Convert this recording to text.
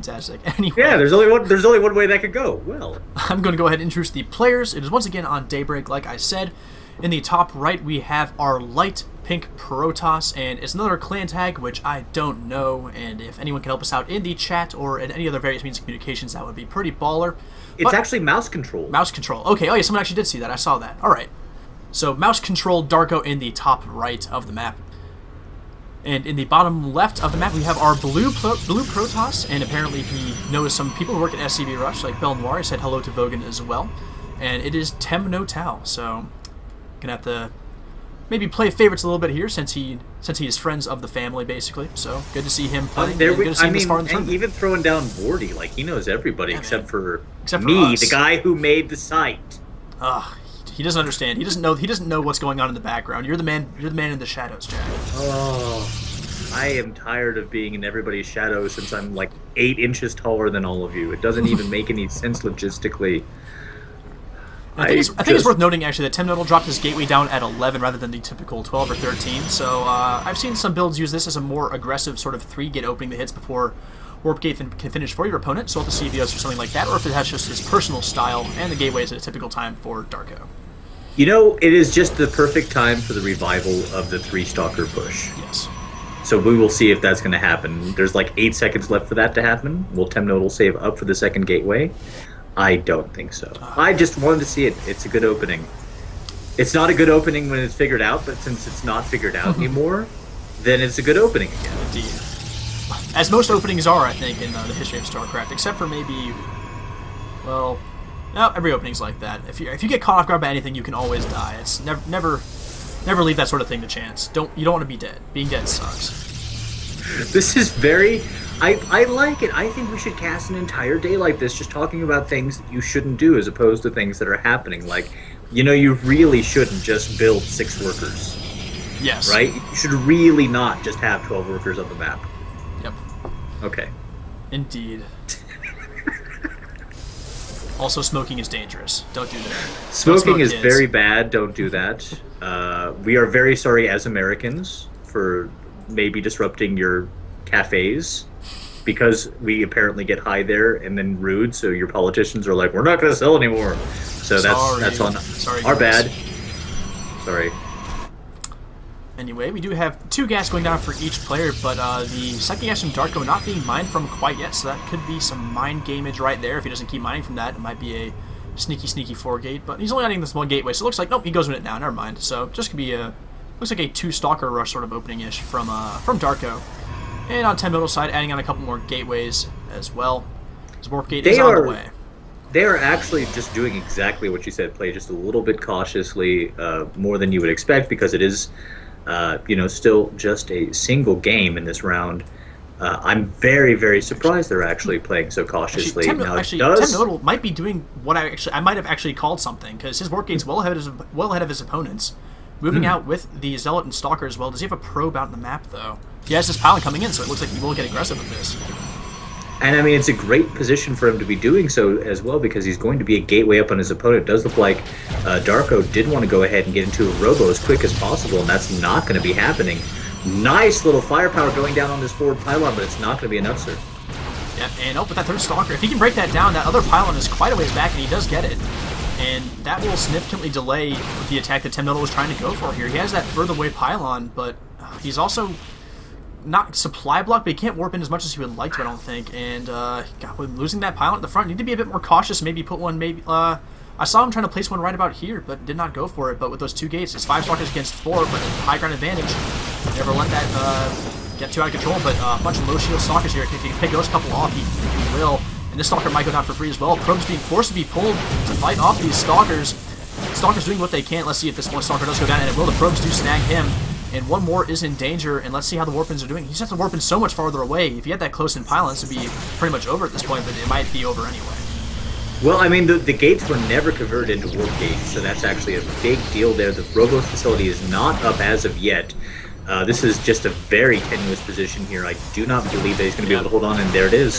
fantastic. Anyway. Yeah, there's only one way that could go. Well, I'm going to go ahead and introduce the players. It is once again on Daybreak, like I said. In the top right, we have our light pink Protoss, and it's another clan tag, which I don't know, and if anyone can help us out in the chat or in any other various means of communications, that would be pretty baller. It's actually mouse control. Mouse control. Okay, oh yeah, someone actually did see that. I saw that. Alright. So, mouse control Darko in the top right of the map. And in the bottom left of the map, we have our blue Protoss, and apparently he knows some people who work at SCB Rush, like Bell Noir. I said hello to Vogan as well. And it is Temnotal, so gonna have to maybe play favorites a little bit here since he is friends of the family, basically. So good to see him playing. Good to see him this far in the tournament. Even throwing down Bordy, like he knows everybody except for me, the guy who made the site. He doesn't understand. He doesn't know what's going on in the background. You're the man in the shadows, Jack. Oh, I am tired of being in everybody's shadows since I'm like 8 inches taller than all of you. It doesn't even make any sense logistically. I think it's worth noting, actually, that Temnotal dropped his gateway down at 11 rather than the typical 12 or 13. So I've seen some builds use this as a more aggressive sort of 3-gate opening that hits before Warp Gate can finish for your opponent. So we'll have to see if he goes for something like that, or if it has just his personal style, and the gateway is at a typical time for Darko. You know, it is just the perfect time for the revival of the 3-stalker push. Yes. So we will see if that's going to happen. There's like 8 seconds left for that to happen. Will Temnotal save up for the second gateway? I don't think so. I just wanted to see it. It's a good opening. It's not a good opening when it's figured out, but since it's not figured out anymore, then it's a good opening again. Indeed. As most openings are, I think, in the history of StarCraft, except for maybe, well, no, every opening's like that. If you get caught off guard by anything, you can always die. It's never leave that sort of thing to chance. You don't want to be dead. Being dead sucks. This is very... I like it. I think we should cast an entire day like this, just talking about things that you shouldn't do as opposed to things that are happening. Like, you know, you really shouldn't just build 6 workers. Yes. Right? You should really not just have 12 workers on the map. Yep. Okay. Indeed. Also, smoking is dangerous. Don't do that. Smoking is very bad. Don't do that. We are very sorry as Americans for maybe disrupting your cafes, because we apparently get high there and then rude, so your politicians are like, we're not going to sell anymore. So that's on our bad. Sorry. Anyway, we do have 2 gas going down for each player, but the second gas from Darko not being mined from quite yet, so that could be some mind gameage right there. If he doesn't keep mining from that, it might be a sneaky 4-gate, but he's only adding this 1 gateway, so it looks like, nope, he goes with it now, never mind. So just could be looks like a 2-stalker rush sort of opening-ish from Darko. And on Temnotal's side, adding on a couple more gateways as well. His Warp Gate is on the way. They are actually just doing exactly what you said, play just a little bit cautiously, more than you would expect, because it is, you know, still just a single game in this round. I'm very, very surprised they're actually playing so cautiously. Temnotal might be doing what I might have actually called something, because his Warp Gate's well ahead of his opponents. Moving out with the Zealot and Stalker as well. Does he have a probe out in the map, though? He has this pylon coming in, so it looks like he will get aggressive with this. And, I mean, it's a great position for him to be doing so as well, because he's going to be a gateway up on his opponent. It does look like Darko did want to go ahead and get into a robo as quick as possible, and that's not going to be happening. Nice little firepower going down on this forward pylon, but it's not going to be enough, sir. Yep, and with that 3rd Stalker, if he can break that down, that other pylon is quite a ways back, and he does get it. And that will significantly delay the attack that Temnotal was trying to go for here. He has that further away pylon, but he's also not supply blocked, but he can't warp in as much as he would like to, I don't think. And God, with losing that pylon at the front, need to be a bit more cautious. Maybe put one, I saw him trying to place one right about here, but did not go for it. But with those 2 gates, it's 5 stalkers against 4, but high ground advantage. Never let that get too out of control, but a bunch of low shield stalkers here. If he can pick those couple off, he will. And this Stalker might go down for free as well. Probe's being forced to be pulled to fight off these Stalkers. Stalker's doing what they can. Let's see if this one Stalker does go down, and it will. The Probes do snag him, and one more is in danger, and let's see how the Warpins are doing. He just has to warp in so much farther away. If he had that close in pylon, this would be pretty much over at this point, but it might be over anyway. Well, I mean, the gates were never converted into warp gates, so that's actually a big deal there. The Robos facility is not up as of yet. This is just a very tenuous position here. I do not believe that he's going to be able to hold on, and there it is.